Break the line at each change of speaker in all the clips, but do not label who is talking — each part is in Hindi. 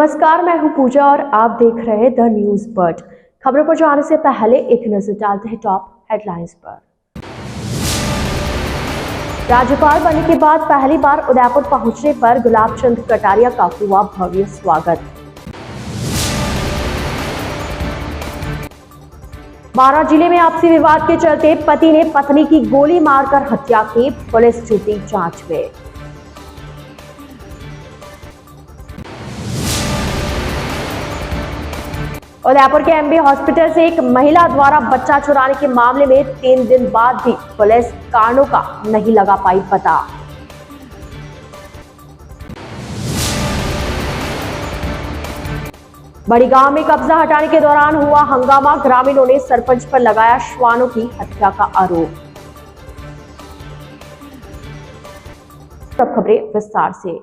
नमस्कार, मैं हूं पूजा और आप देख रहे हैं द न्यूज बर्ड। खबरों पर जाने से पहले एक नजर डालते हैं टॉप हेडलाइंस पर। राज्यपाल बनने के बाद पहली बार उदयपुर पहुंचने पर गुलाब चंद कटारिया का हुआ भव्य स्वागत। बारां जिले में आपसी विवाद के चलते पति ने पत्नी की गोली मारकर हत्या की, पुलिस जुटी जांच में। उदयपुर के एमबी हॉस्पिटल से एक महिला द्वारा बच्चा चुराने के मामले में 3 दिन बाद भी पुलिस कारणों का नहीं लगा पाई पता। बड़ी गांव में कब्जा हटाने के दौरान हुआ हंगामा, ग्रामीणों ने सरपंच पर लगाया श्वानों की हत्या का आरोप। अब खबरें विस्तार से।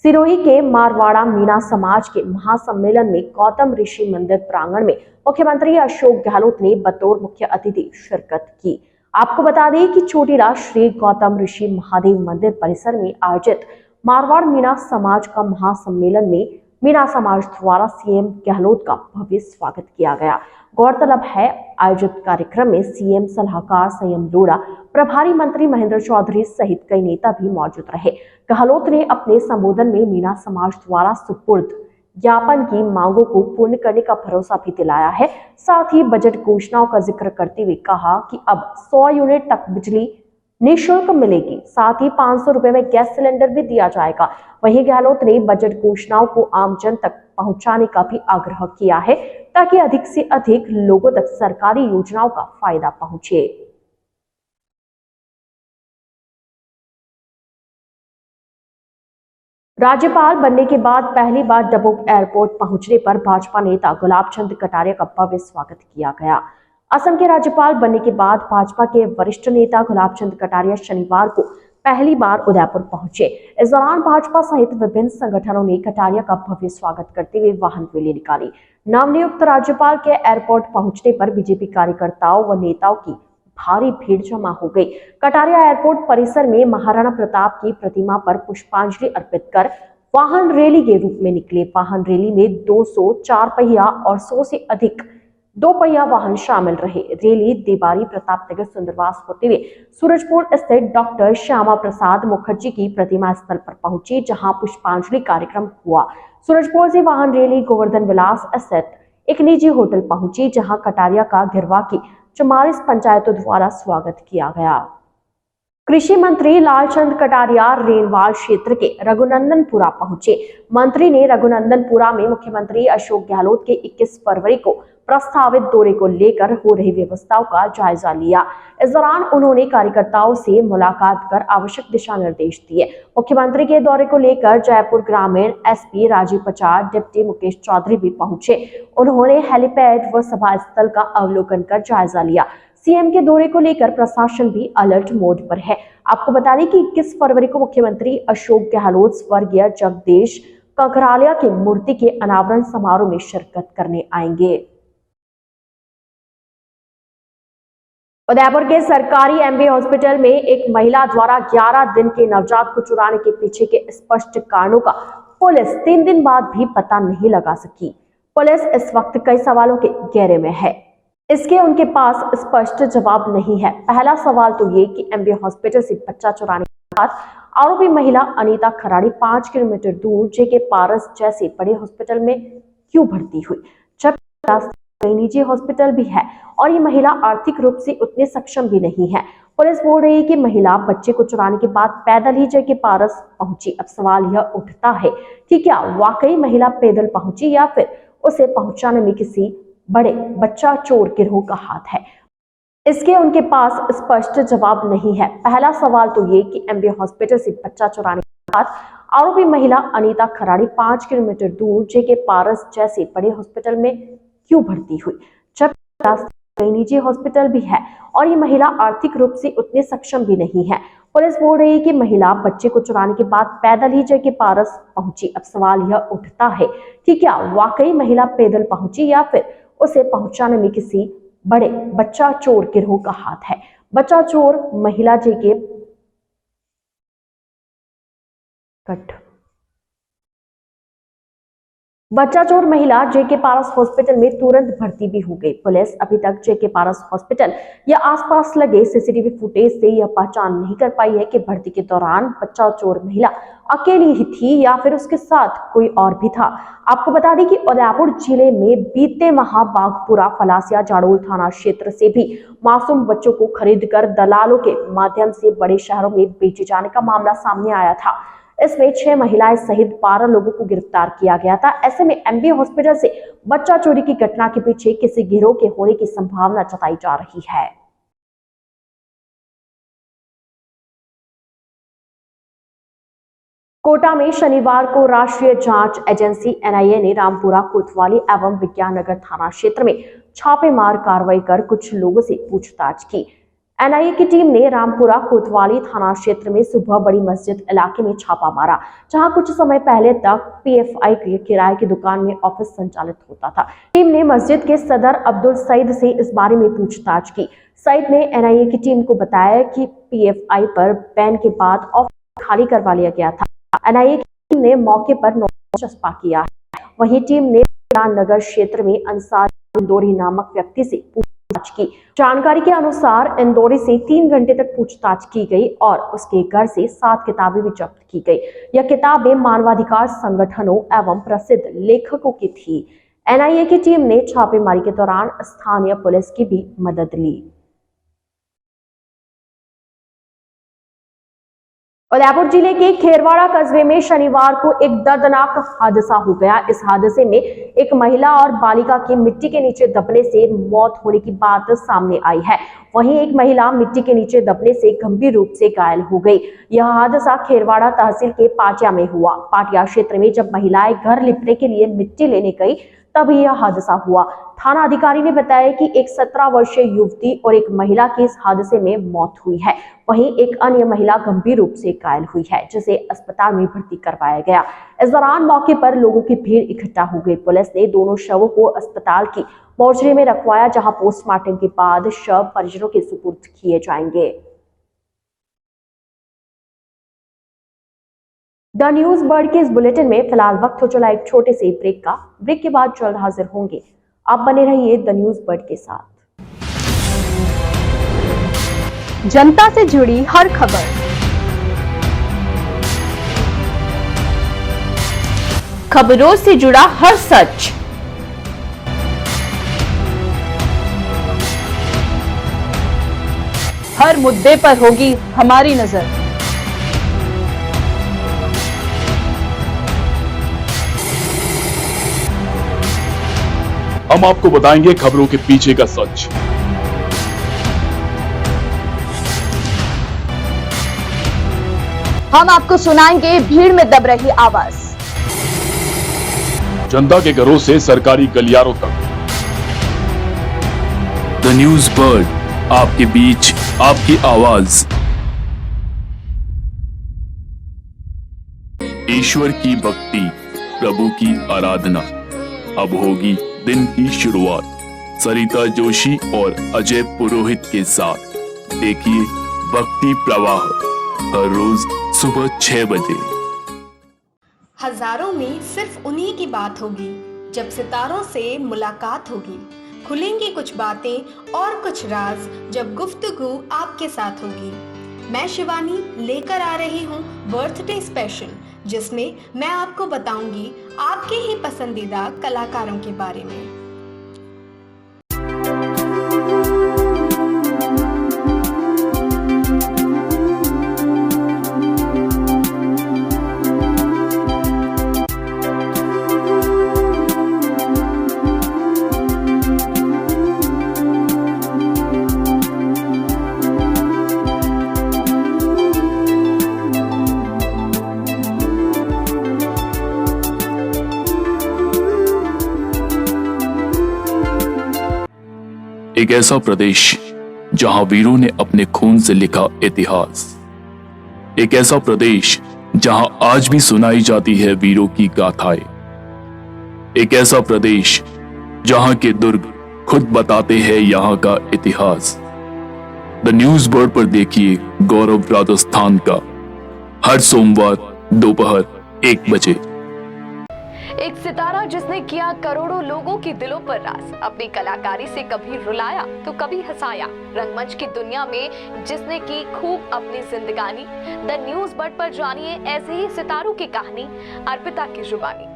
सिरोही के मारवाड़ा मीणा समाज के महासम्मेलन में गौतम ऋषि मंदिर प्रांगण में मुख्यमंत्री अशोक गहलोत ने बतौर मुख्य अतिथि शिरकत की। आपको बता दें कि चोटीला श्री गौतम ऋषि महादेव मंदिर परिसर में आयोजित मारवाड़ मीणा समाज का महासम्मेलन में मीणा समाज द्वारा सीएम गहलोत का भव्य स्वागत किया गया। गौरतलब है, आयोजित कार्यक्रम में सीएम सलाहकार संयम लोढ़ा, प्रभारी मंत्री महेंद्र चौधरी सहित कई नेता भी मौजूद रहे। गहलोत ने अपने संबोधन में मीणा समाज द्वारा सुपुर्द ज्ञापन की मांगों को पूर्ण करने का भरोसा भी दिलाया है। साथ ही बजट घोषणाओं का जिक्र करते हुए कहा कि अब 100 यूनिट तक बिजली निःशुल्क मिलेगी, साथ ही 500 रुपए में गैस सिलेंडर भी दिया जाएगा। वहीं गहलोत ने बजट घोषणाओं को आम जन तक पहुंचाने का भी आग्रह किया है ताकि अधिक से अधिक लोगों तक सरकारी योजनाओं का फायदा पहुंचे। राज्यपाल बनने के बाद पहली बार डबोक एयरपोर्ट पहुंचने पर भाजपा नेता गुलाब चंद कटारिया का भव्य स्वागत किया गया। असम के राज्यपाल बनने के बाद भाजपा के वरिष्ठ नेता गुलाब चंद कटारिया शनिवार को पहली बार उदयपुर पहुंचे। इस दौरान भाजपा सहित विभिन्न संगठनों ने कटारिया का भव्य स्वागत करते हुए वाहन रैली निकाली। नवनियुक्त राज्यपाल के एयरपोर्ट पहुंचने पर बीजेपी कार्यकर्ताओं व नेताओं की भारी भीड़ जमा हो गई। कटारिया एयरपोर्ट परिसर में महाराणा प्रताप की प्रतिमा पर पुष्पांजलि अर्पित कर वाहन रैली के रूप में निकले। वाहन रैली में 200 4 पहिया और 100 से अधिक 2 पहिया वाहन शामिल रहे। रैली देबारी प्रताप नगर सुंदरवास होते हुए सूरजपुर स्थित डॉक्टर श्यामा प्रसाद मुखर्जी की प्रतिमा स्थल पर पहुंची, जहां पुष्पांजलि कार्यक्रम हुआ। सूरजपुर से वाहन रैली गोवर्धन विलास स्थित एक निजी होटल पहुंची, जहां कटारिया का गिरवा की 44 पंचायतों द्वारा स्वागत किया गया। कृषि मंत्री लालचंद कटारिया रेनवाल क्षेत्र के रघुनंदनपुरा पहुंचे। मंत्री ने रघुनंदनपुरा में मुख्यमंत्री अशोक गहलोत के 21 फरवरी को प्रस्तावित दौरे को लेकर हो रही व्यवस्थाओं का जायजा लिया। इस दौरान उन्होंने कार्यकर्ताओं से मुलाकात कर आवश्यक दिशा निर्देश दिए। मुख्यमंत्री के दौरे को लेकर जयपुर ग्रामीण एसपी राजीव पचार, डिप्टी मुकेश चौधरी भी पहुंचे। उन्होंने हेलीपैड व सभा स्थल का अवलोकन कर जायजा लिया। सीएम के दौरे को लेकर प्रशासन भी अलर्ट मोड पर है। आपको बता दें कि 21 फरवरी को मुख्यमंत्री अशोक गहलोत स्वर्गीय जगदीश ककरालिया की मूर्ति के अनावरण समारोह में शिरकत करने आएंगे। उदयपुर के सरकारी एमबी हॉस्पिटल में एक महिला द्वारा 11 दिन के नवजात को चुराने के पीछे के स्पष्ट कारणों का पुलिस 3 दिन बाद भी पता नहीं लगा सकी। पुलिस इस वक्त कई सवालों के घेरे में है। इसके उनके पास स्पष्ट जवाब नहीं है। पहला सवाल तो ये कि एमबी हॉस्पिटल से बच्चा चुराने के बाद आरोपी महिला अनीता खराड़ी 5 किलोमीटर दूर जेके पारस जैसे बड़े हॉस्पिटल में क्यों भर्ती हुई, जबकि कई निजी हॉस्पिटल भी है और ये महिला आर्थिक रूप से उतने सक्षम भी नहीं है। पुलिस बोल रही है कि महिला बच्चे को चुराने के बाद पैदल ही जेके पारस पहुंची। अब सवाल यह उठता है कि क्या वाकई महिला पैदल पहुंची या फिर उसे पहुंचाने में किसी बड़े बच्चा चोर गिरोह का हाथ है। इसके उनके पास स्पष्ट जवाब नहीं है। पहला सवाल तो ये कि एमबी हॉस्पिटल से बच्चा चुराने के बाद आरोपी महिला अनीता खराड़ी 5 किलोमीटर दूर जेके पारस जैसे बड़े हॉस्पिटल में क्यों भर्ती हुई, जबकि कई निजी हॉस्पिटल भी है और ये महिला आर्थिक रूप से उतने सक्षम भी नहीं है। पुलिस बोल रही है कि महिला बच्चे को चुराने के बाद पैदल ही जेके पारस पहुंची। अब सवाल यह उठता है कि क्या वाकई महिला पैदल पहुंची या फिर उसे पहुंचाने में किसी बड़े बच्चा चोर गिरोह का हाथ है। बच्चा चोर महिला जेके कट बच्चा चोर महिला जेके पारस हॉस्पिटल में तुरंत भर्ती भी हो गई। पुलिस अभी तक जेके पारस हॉस्पिटल या आसपास लगे सीसीटीवी फुटेज से यह पहचान नहीं कर पाई है कि भर्ती के दौरान बच्चा चोर महिला अकेली ही थी या फिर उसके साथ कोई और भी था। आपको बता दें कि उदयपुर जिले में बीते माह बाघपुरा, फलासिया, जाडोल थाना क्षेत्र से भी मासूम बच्चों को खरीदकर दलालों के माध्यम से बड़े शहरों में बेचे जाने का मामला सामने आया था। इसमें 6 महिलाएं सहित 12 लोगों को गिरफ्तार किया गया था। ऐसे में एमबी हॉस्पिटल से बच्चा चोरी की घटना के पीछे किसी गिरोह के होने की संभावना जताई जा रही है। कोटा में शनिवार को राष्ट्रीय जांच एजेंसी एनआईए ने रामपुरा, कोतवाली एवं विज्ञान नगर थाना क्षेत्र में छापेमार कार्रवाई कर कुछ लोगों से पूछताछ की। एनआईए की टीम ने रामपुरा, कोतवाली थाना क्षेत्र में सुबह बड़ी मस्जिद इलाके में छापा मारा, जहां कुछ समय पहले तक पीएफआई के किराए की दुकान में ऑफिस संचालित होता था। टीम ने मस्जिद के सदर अब्दुल सईद से इस बारे में पूछताछ की। सईद ने एनआईए की टीम को बताया कि पीएफआई पर बैन के बाद ऑफिस खाली करवा लिया गया था। एनआईए की टीम ने मौके पर नोटिस चस्पा किया है। वहीं टीम ने नगर क्षेत्र में अंसार इंदौरी नामक व्यक्ति से पूछताछ की। जानकारी के अनुसार इंदौरी से 3 घंटे तक पूछताछ की गई और उसके घर से 7 किताबें भी जब्त की गई। यह किताबें मानवाधिकार संगठनों एवं प्रसिद्ध लेखकों की थी। एनआईए की टीम ने छापेमारी के दौरान स्थानीय पुलिस की भी मदद ली। उदयपुर जिले के खेरवाड़ा कस्बे में शनिवार को एक दर्दनाक हादसा हो गया। इस हादसे में एक महिला और बालिका की मिट्टी के नीचे दबने से मौत होने की बात सामने आई है। वहीं एक महिला मिट्टी के नीचे दबने से गंभीर रूप से घायल हो गई। यह हादसा खेरवाड़ा तहसील के पाटिया में हुआ। पाटिया क्षेत्र में जब महिलाएं घर लिपने के लिए मिट्टी लेने गई तभी यह हादसा हुआ। थाना अधिकारी ने बताया कि एक 17 वर्षीय युवती और एक महिला की इस हादसे में मौत हुई है। वहीं एक अन्य महिला गंभीर रूप से घायल हुई है, जिसे अस्पताल में भर्ती करवाया गया। इस दौरान मौके पर लोगों की भीड़ इकट्ठा हो गई। पुलिस ने दोनों शवों को अस्पताल की मोर्चरी में रखवाया, जहां पोस्टमार्टम के बाद शव परिजनों के सुपुर्द किए जाएंगे। द न्यूज बर्ड के इस बुलेटिन में फिलहाल वक्त हो चला एक छोटे से ब्रेक का। ब्रेक के बाद जल्द हाजिर होंगे। आप बने रहिए द न्यूज बर्ड के साथ।
जनता से जुड़ी हर खबर, खबरों से जुड़ा हर सच, हर मुद्दे पर होगी हमारी नजर।
हम आपको बताएंगे खबरों के पीछे का सच।
हम आपको सुनाएंगे भीड़ में दब रही आवाज।
जनता के घरों से सरकारी गलियारों तक।
द न्यूज बर्ड, आपके बीच, आपकी आवाज। ईश्वर की भक्ति, प्रभु की आराधना। अब होगी दिन की शुरुआत सरिता जोशी और अजय पुरोहित के साथ। देखिए भक्ति प्रवाह हर रोज सुबह 6 बजे।
हजारों में सिर्फ उन्हीं की बात होगी जब सितारों से मुलाकात होगी। खुलेंगी कुछ बातें और कुछ राज जब गुफ्तगू आपके साथ होगी। मैं शिवानी लेकर आ रही हूँ बर्थडे स्पेशल, जिसमें मैं आपको बताऊंगी आपके ही पसंदीदा कलाकारों के बारे में।
एक ऐसा प्रदेश जहां वीरों ने अपने खून से लिखा इतिहास। एक ऐसा प्रदेश जहां आज भी सुनाई जाती है वीरों की गाथाएं। एक ऐसा प्रदेश जहां के दुर्ग खुद बताते हैं यहां का इतिहास। द न्यूज बर्ड पर देखिए गौरव राजस्थान का हर सोमवार दोपहर 1 बजे।
एक सितारा जिसने किया करोड़ों लोगों के दिलों पर राज, अपनी कलाकारी से कभी रुलाया तो कभी हंसाया, रंगमंच की दुनिया में जिसने की खूब अपनी जिंदगानी। द न्यूज बर्ड पर जानिए ऐसे ही सितारों की कहानी, अर्पिता की जुबानी।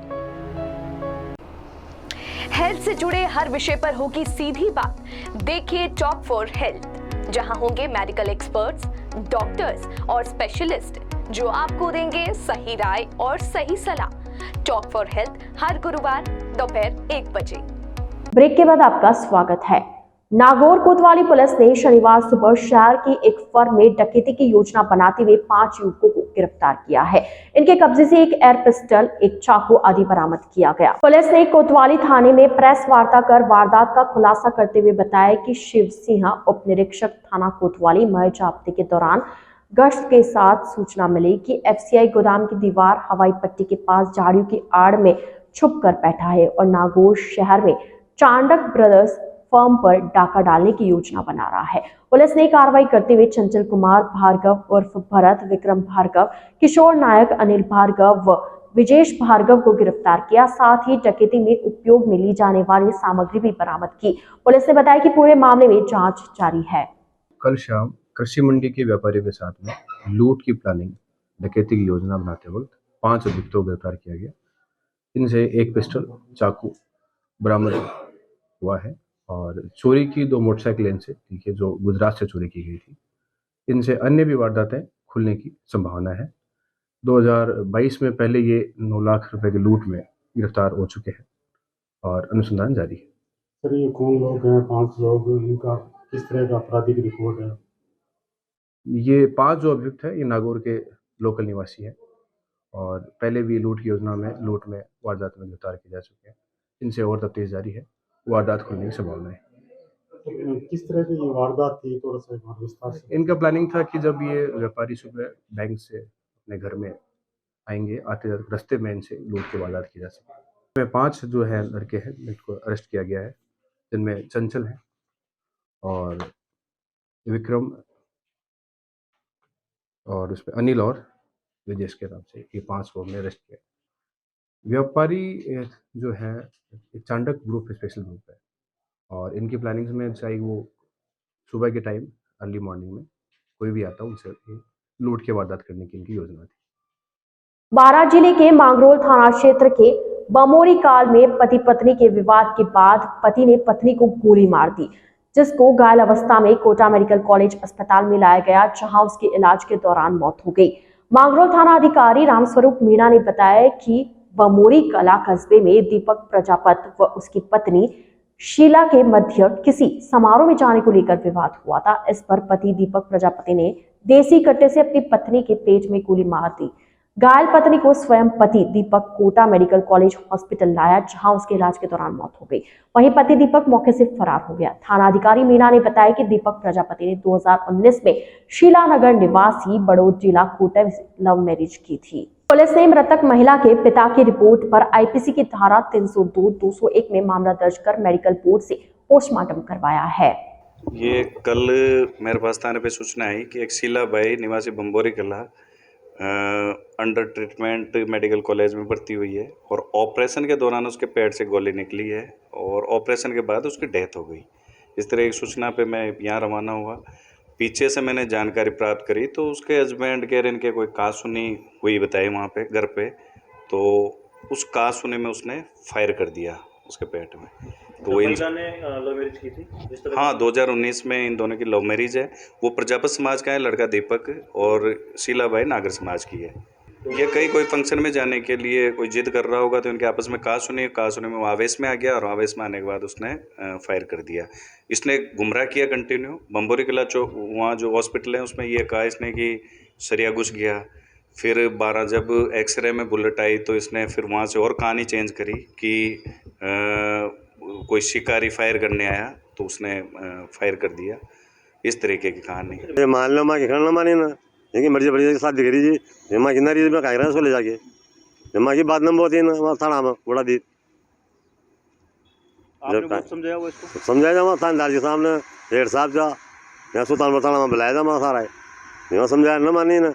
हेल्थ से जुड़े हर विषय पर होगी सीधी बात। देखिए टॉक फॉर हेल्थ, जहां होंगे मेडिकल एक्सपर्ट्स, डॉक्टर्स और स्पेशलिस्ट जो आपको देंगे सही राय और सही सलाह। टॉक फॉर हेल्थ हर गुरुवार दोपहर 1 बजे।
ब्रेक के बाद आपका स्वागत है। नागौर कोतवाली पुलिस ने शनिवार सुबह शहर की एक फर्म में डकैती की योजना बनाते हुए 5 युवकों को गिरफ्तार किया है। इनके कब्जे से एक एयर पिस्टल, एक चाकू आदि बरामद किया गया। पुलिस ने कोतवाली थाने में प्रेस वार्ता कर वारदात का खुलासा करते हुए बताया कि शिव सिंह उप निरीक्षक थाना कोतवाली मई जाब्ते के दौरान गश्त के साथ सूचना मिली कि एफसीआई गोदाम की दीवार हवाई पट्टी के पास झाड़ियों की आड़ में छुप कर बैठा है और नागौर शहर में चांडक ब्रदर्स फर्म पर डाका डालने की योजना बना रहा है। पुलिस ने कार्रवाई करते हुए चंचल कुमार भार्गव उर्फ भरत, विक्रम भार्गव, किशोर नायक, अनिल भार्गव व विजेश भार्गव को गिरफ्तार किया। साथ ही डकैती में उपयोग में ली जाने वाली सामग्री भी बरामद की। पुलिस ने बताया कि पूरे मामले में जांच जारी है।
कल शाम कृषि मंडी के व्यापारियों के साथ में लूट की प्लानिंग, डकैती की योजना बनाते वक्त 5 अभियुक्तों को गिरफ्तार किया गया। इनसे एक पिस्टल, चाकू बरामद हुआ है और चोरी की 2 मोटरसाइकिल इनसे, ठीक है, जो गुजरात से चोरी की गई थी। इनसे अन्य भी वारदातें खुलने की संभावना है। 2022 में पहले ये 9 लाख रुपए के लूट में गिरफ्तार हो चुके हैं और अनुसंधान जारी है।
सर, ये कौन लोग हैं? 5 लोग, इनका किस तरह का आपराधिक रिकॉर्ड है?
ये 5 जो अभियुक्त है ये नागौर के लोकल निवासी हैं और पहले भी लूट की योजना में, लूट में, वारदात में गिरफ्तार किए जा चुके हैं। इनसे और तफ्तीश जारी है, वारदात खुलने की संभावना है।
तो किस तरह की ये वारदात थी, थोड़ा सा और विस्तार से?
इनका प्लानिंग था कि जब ये व्यापारी सुबह बैंक से अपने घर में आएंगे, आते जाते रास्ते में इनसे लूट की वारदात की जा सके। में 5 जो है लड़के हैं जिनको अरेस्ट किया गया है, जिनमें चंचल है और विक्रम और उसमें अनिल और विजेश के नाम से ये 5 को हमने अरेस्ट किया। व्यापारी जो है एक चांडक ग्रुप स्पेशल ग्रुप है और इनकी प्लानिंग्स में चाहे वो सुबह के टाइम अर्ली मॉर्निंग में कोई भी आता उनसे लूट के वारदात करने की इनकी योजना थी।
बारां जिले के मांगरोल थाना क्षेत्र के बमोरी काल में पति पत्नी के विवाद के बाद पति ने पत्नी को गोली मार दी, जिसको घायल अवस्था में कोटा मेडिकल कॉलेज अस्पताल में लाया गया, जहां उसके इलाज के दौरान मौत हो गई। मांगरोल थाना अधिकारी रामस्वरूप मीणा ने बताया कि बमोरी कला कस्बे में दीपक प्रजापति व उसकी पत्नी शीला के मध्य किसी समारोह में जाने को लेकर विवाद हुआ था। इस पर पति दीपक प्रजापति ने देसी कट्टे से अपनी पत्नी के पेट में गोली मार दी। घायल पत्नी को स्वयं पति दीपक कोटा मेडिकल कॉलेज हॉस्पिटल लाया, जहां उसके इलाज के दौरान मौत हो गई। वहीं पति दीपक मौके से फरार हो गया। थाना अधिकारी मीणा ने बताया कि दीपक प्रजापति ने 2019 में शीलानगर निवासी बड़ौद जिला कोटा लव मैरिज की थी। पुलिस ने मृतक महिला के पिता की रिपोर्ट पर आईपीसी की धारा 302, 201 में मामला दर्ज कर मेडिकल बोर्ड से पोस्टमार्टम करवाया है।
ये कल मेरे पास थाने पे सूचना आई कि एक शीलाबाई निवासी बम्बोरी कला अंडर ट्रीटमेंट मेडिकल कॉलेज में भर्ती हुई है और ऑपरेशन के दौरान उसके पेट से गोली निकली है और ऑपरेशन के बाद उसकी डेथ हो गई। इस तरह एक सूचना पे मैं यहाँ रवाना हुआ। पीछे से मैंने जानकारी प्राप्त करी तो उसके हस्बैंड कह रहे इनके कोई कासुनी हुई बताई वहाँ पे घर पे, तो उस कासुनी में उसने फायर कर दिया उसके पेट में। तो वो
ने लव मैरिज की थी?
हाँ, 2019 में इन दोनों की लव मैरिज है। वो प्रजापति समाज का है लड़का दीपक और शीलाबाई नागर समाज की है। ये कहीं कोई फंक्शन में जाने के लिए कोई जिद कर रहा होगा तो इनके आपस में कासुनी में वो आवेश में आ गया और आवेश में आने के बाद उसने फायर कर दिया। इसने गुमराह किया कंटिन्यू। बम्बोरी किला चौक वहाँ जो हॉस्पिटल है उसमें ये कहा इसने कि सरिया घुस गया। फिर 12 जब एक्सरे में बुलेट आई तो इसने फिर वहाँ से और कहानी चेंज करी कि कोई शिकारी फायर करने आया तो उसने फायर कर दिया। इस तरीके की कहानी।
मान लो माँ के खड़ा मानी ना, लेकिन मर्जी बड़ी के साथ दिख रही जी, माँ कितना रीज में कह रहा है उसको ले जाके, माँ की बात नंबर होती है ना वहाँ थाना में बड़ा दी
समझाया वो इसको?
समझाया जा वहाँ थानेदार के सामने हेड साहब जा यहाँ सुल्तान बताना वहाँ बुलाया था वहाँ सारा है समझाया ना मानी ना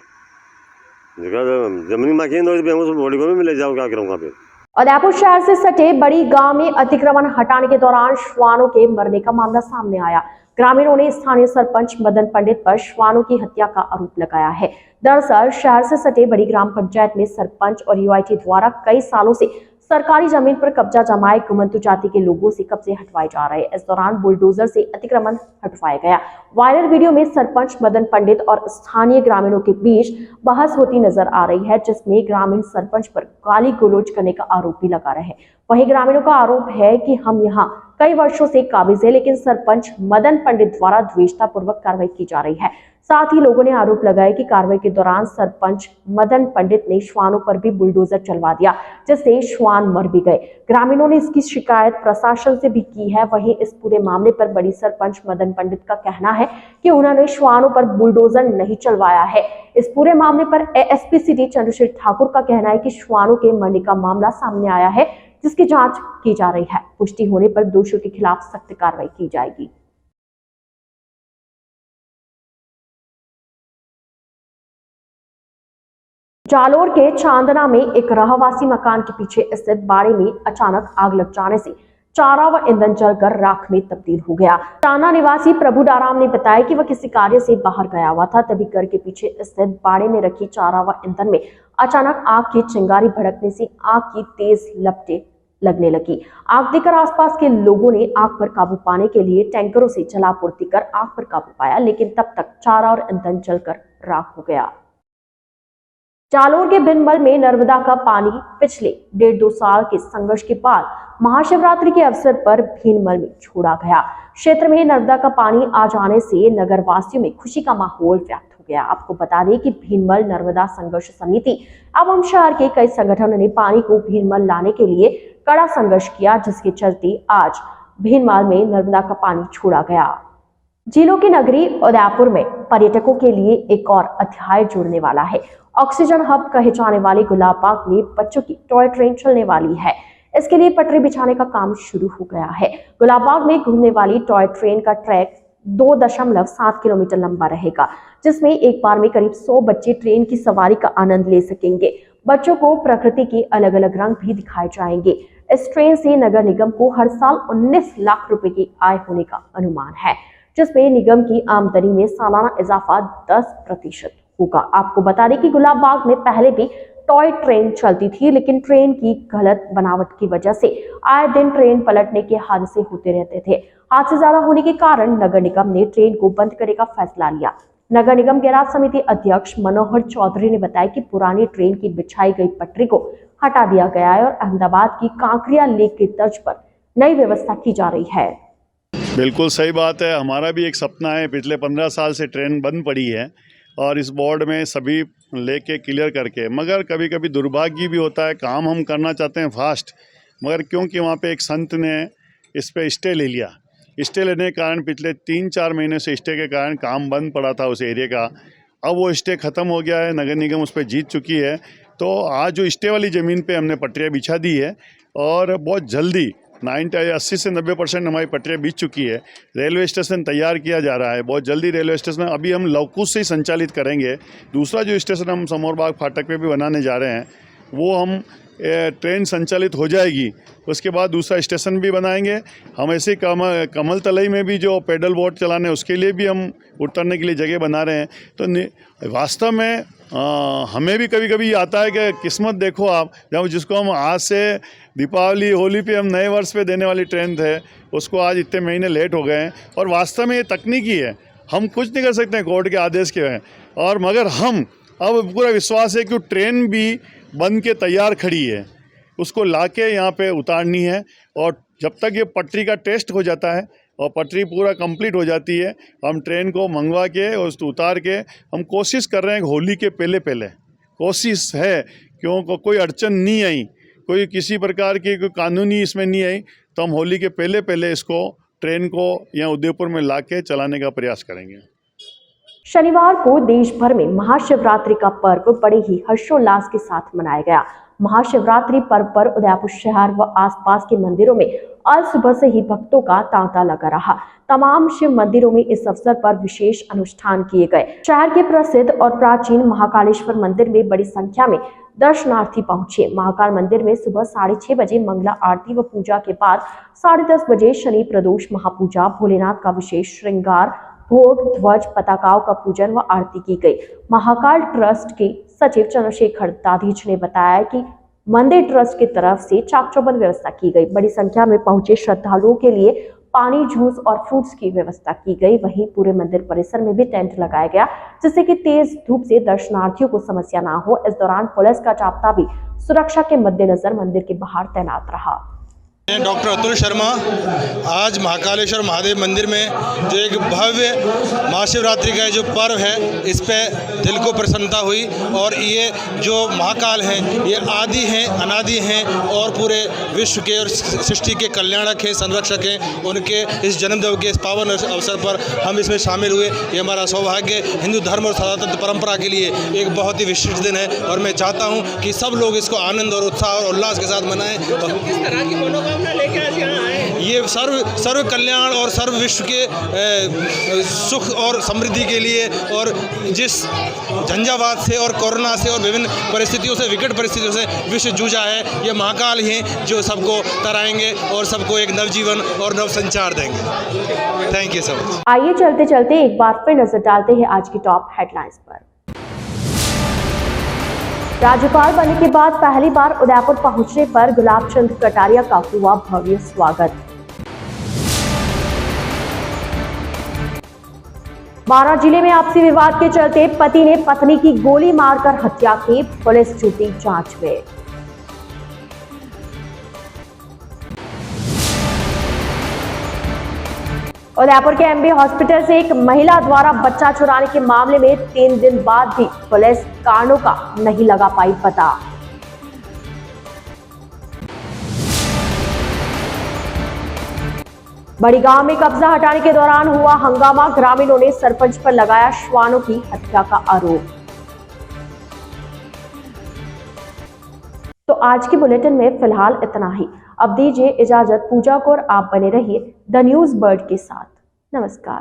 जमीन माँ की बॉडी को भी मिले जाओ क्या करूँगा फिर।
उदयपुर शहर से सटे बड़ी गांव में अतिक्रमण हटाने के दौरान श्वानों के मरने का मामला सामने आया। ग्रामीणों ने स्थानीय सरपंच मदन पंडित पर श्वानों की हत्या का आरोप लगाया है। दरअसल शहर से सटे बड़ी ग्राम पंचायत में सरपंच और यूआईटी द्वारा कई सालों से सरकारी जमीन पर कब्जा जमाए घुमंतु जाति के लोगों से कब्जे हटवाए जा रहे हैं। इस दौरान बुलडोजर से अतिक्रमण हटवाया गया। वायरल वीडियो में सरपंच मदन पंडित और स्थानीय ग्रामीणों के बीच बहस होती नजर आ रही है, जिसमें ग्रामीण सरपंच पर गाली गलौज करने का आरोप भी लगा रहे हैं। वहीं ग्रामीणों का आरोप है कि हम यहाँ कई वर्षों से काबिज है, लेकिन सरपंच मदन पंडित द्वारा द्वेषतापूर्वक कार्रवाई की जा रही है। साथ ही लोगों ने आरोप लगाया कि कार्रवाई के दौरान सरपंच मदन पंडित ने श्वानों पर भी बुलडोजर चलवा दिया, जिससे श्वान मर भी गए। ग्रामीणों ने इसकी शिकायत प्रशासन से भी की है। वहीं इस पूरे मामले पर बड़ी सरपंच मदन पंडित का कहना है कि उन्होंने श्वानों पर बुलडोजर नहीं चलवाया है। इस पूरे मामले पर एएसपी सिटी चंद्रशेखर ठाकुर का कहना है कि श्वानों के मरने का मामला सामने आया है, जिसकी जांच की जा रही है। पुष्टि होने पर दोषियों के खिलाफ सख्त कार्रवाई की जाएगी। जालोर के चांदना में एक रहवासी मकान के पीछे स्थित बाड़े में अचानक आग लग जाने से चारा व ईंधन जलकर राख में तब्दील हो गया। चांदना निवासी प्रभु डाराम ने बताया कि वह किसी कार्य से बाहर गया हुआ था, तभी घर के पीछे स्थित बाड़े में रखी चारा व ईंधन में अचानक आग की चिंगारी भड़कने से आग की तेज लपटें लगने लगी। आग देखकर आसपास के लोगों ने आग पर काबू पाने के लिए टैंकरों से जलापूर्ति कर आग पर काबू पाया, लेकिन तब तक चारा और ईंधन जलकर राख हो गया। जालोर के भिनमल में नर्मदा का पानी पिछले 1.5-2 साल के संघर्ष के बाद महाशिवरात्रि के अवसर पर भीनमल में छोड़ा गया। क्षेत्र में नर्मदा का पानी आ जाने से नगर वासियों में खुशी का माहौल व्याप्त हो गया। आपको बता दें कि भीनमल नर्मदा संघर्ष समिति एवं शहर के कई संगठनों ने पानी को भीनमल लाने के लिए कड़ा संघर्ष किया, जिसके चलते आज भीनमल में नर्मदा का पानी छोड़ा गया। झीलों की नगरी उदयपुर में पर्यटकों के लिए एक और अध्याय जुड़ने वाला है। ऑक्सीजन हब कहे जाने वाले गुलाब बाग में बच्चों की टॉय ट्रेन चलने वाली है। इसके लिए पटरी बिछाने का काम शुरू हो गया है। गुलाब बाग में घूमने वाली टॉय ट्रेन का ट्रैक 2.7 किलोमीटर लंबा रहेगा, जिसमें एक बार में करीब 100 बच्चे ट्रेन की सवारी का आनंद ले सकेंगे। बच्चों को प्रकृति के अलग अलग रंग भी दिखाए जाएंगे। इस ट्रेन से नगर निगम को हर साल 19 लाख रुपए की आय होने का अनुमान है, जिसमें निगम की आमदनी में सालाना इजाफा 10% होगा। आपको बता दें कि गुलाब बाग में पहले भी टॉय ट्रेन चलती थी, लेकिन ट्रेन की गलत बनावट की वजह से आए दिन ट्रेन पलटने के हादसे होते रहते थे। हादसे ज्यादा होने के कारण नगर निगम ने ट्रेन को बंद करने का फैसला लिया। नगर निगम के राज्य समिति अध्यक्ष मनोहर चौधरी ने बताया कि पुरानी ट्रेन की बिछाई गई पटरी को हटा दिया गया है और अहमदाबाद की कांकरिया लेक की तर्ज पर नई व्यवस्था की जा रही है।
बिल्कुल सही बात है। हमारा भी एक सपना है। पिछले 15 साल से ट्रेन बंद पड़ी है और इस बोर्ड में सभी लेके क्लियर करके, मगर कभी कभी दुर्भाग्य भी होता है। काम हम करना चाहते हैं फास्ट, मगर क्योंकि वहाँ पे एक संत ने इस पे स्टे ले लिया। स्टे लेने के कारण पिछले 3-4 महीने से स्टे के कारण काम बंद पड़ा था उस एरिया का। अब वो स्टे ख़त्म हो गया है, नगर निगम उस पर जीत चुकी है। तो आज जो स्टे वाली ज़मीन पे हमने पटरियाँ बिछा दी है और बहुत जल्दी 80 से 90% हमारी पटरियाँ बीत चुकी है। रेलवे स्टेशन तैयार किया जा रहा है। बहुत जल्दी रेलवे स्टेशन अभी हम लवकुश से ही संचालित करेंगे। दूसरा जो स्टेशन हम समौरबाग फाटक पे भी बनाने जा रहे हैं, वो हम ट्रेन संचालित हो जाएगी। उसके बाद दूसरा स्टेशन भी बनाएंगे। हम ऐसे कमल तलई में भी जो पैडल बोट चलाने उसके लिए भी हम उतरने के लिए जगह बना रहे हैं। तो वास्तव में हमें भी कभी कभी आता है कि किस्मत देखो आप, जब जिसको हम आज से दीपावली होली पे हम नए वर्ष पे देने वाली ट्रेन थे, उसको आज इतने महीने लेट हो गए हैं। और वास्तव में ये तकनीकी है, हम कुछ नहीं कर सकते हैं कोर्ट के आदेश के हैं। और मगर हम अब पूरा विश्वास है कि ट्रेन भी बन के तैयार खड़ी है, उसको लाके यहाँ पे उतारनी है। और जब तक ये पटरी का टेस्ट हो जाता है और पटरी पूरा कंप्लीट हो जाती है, हम ट्रेन को मंगवा के और उसको उतार के हम कोशिश कर रहे हैं होली के पहले कोशिश है। क्यों कोई अड़चन नहीं आई, कोई किसी प्रकार की कोई कानूनी इसमें नहीं आई, तो हम होली के पहले इसको ट्रेन को यहाँ उदयपुर में लाके चलाने का प्रयास करेंगे।
शनिवार को देश भर में महाशिवरात्रि का पर्व बड़े ही हर्षोल्लास के साथ मनाया गया। महाशिवरात्रि पर्व पर उदयपुर शहर व आसपास के मंदिरों में आज सुबह से ही भक्तों का तांता लगा रहा। तमाम शिव मंदिरों में इस अवसर पर विशेष अनुष्ठान किए गए। शहर के प्रसिद्ध और प्राचीन महाकालेश्वर मंदिर में बड़ी संख्या में दर्शनार्थी पहुंचे। महाकाल मंदिर में सुबह 6:30 बजे मंगला आरती व पूजा के बाद 10:30 बजे शनि प्रदोष महापूजा, भोलेनाथ का विशेष श्रृंगार, भोग, ध्वज, पताकाओं का पूजन व आरती की गई। महाकाल ट्रस्ट के सचिव चंद्रशेखर दाधीच ने बताया कि मंदिर ट्रस्ट की तरफ से चाक चौबंद व्यवस्था की गई। बड़ी संख्या में पहुंचे श्रद्धालुओं के लिए पानी, जूस और फ्रूट्स की व्यवस्था की गई। वहीं पूरे मंदिर परिसर में भी टेंट लगाया गया, जिससे कि तेज धूप से दर्शनार्थियों को समस्या ना हो। इस दौरान पुलिस का जाब्ता भी सुरक्षा के मद्देनजर मंदिर के बाहर तैनात रहा।
डॉक्टर अतुल शर्मा आज महाकालेश्वर महादेव मंदिर में जो एक भव्य महाशिवरात्रि का जो पर्व है, इस पे दिल को प्रसन्नता हुई। और ये जो महाकाल हैं ये आदि हैं, अनादि हैं और पूरे विश्व के और सृष्टि के कल्याणक हैं, संरक्षक हैं। उनके इस जन्मदिन के इस पावन अवसर पर हम इसमें शामिल हुए। ये हमारा सौभाग्य हिंदू धर्म और सनातन परंपरा के लिए एक बहुत ही विशिष्ट दिन है और मैं चाहता हूँ कि सब लोग इसको आनंद और उत्साह और उल्लास के साथ मनाएं। किस तरह की लेके आज यहाँ आए? ये सर्व कल्याण और सर्व विश्व के सुख और समृद्धि के लिए, और जिस झंझावात से और कोरोना से और विभिन्न परिस्थितियों से, विकट परिस्थितियों से विश्व जूझा है, ये महाकाल ही हैं जो सबको तराएंगे और सबको एक नवजीवन और नव संचार देंगे। Thank you so much.
आइए चलते चलते एक बार फिर नजर डालते हैं आज की टॉप हेडलाइंस पर। राज्यपाल बनने के बाद पहली बार उदयपुर पहुंचने पर गुलाब चंद कटारिया का हुआ भव्य स्वागत। बारां जिले में आपसी विवाद के चलते पति ने पत्नी की गोली मारकर हत्या की, पुलिस जुटी जांच में। उदयपुर के एमबी हॉस्पिटल से एक महिला द्वारा बच्चा चुराने के मामले में 3 दिन बाद भी पुलिस कारणों का नहीं लगा पाई पता। बड़ी गांव में कब्जा हटाने के दौरान हुआ हंगामा, ग्रामीणों ने सरपंच पर लगाया श्वानों की हत्या का आरोप। तो आज के बुलेटिन में फिलहाल इतना ही। अब दीजिए इजाजत। पूजा कौर आप बने रहिए द न्यूज बर्ड के साथ। नमस्कार।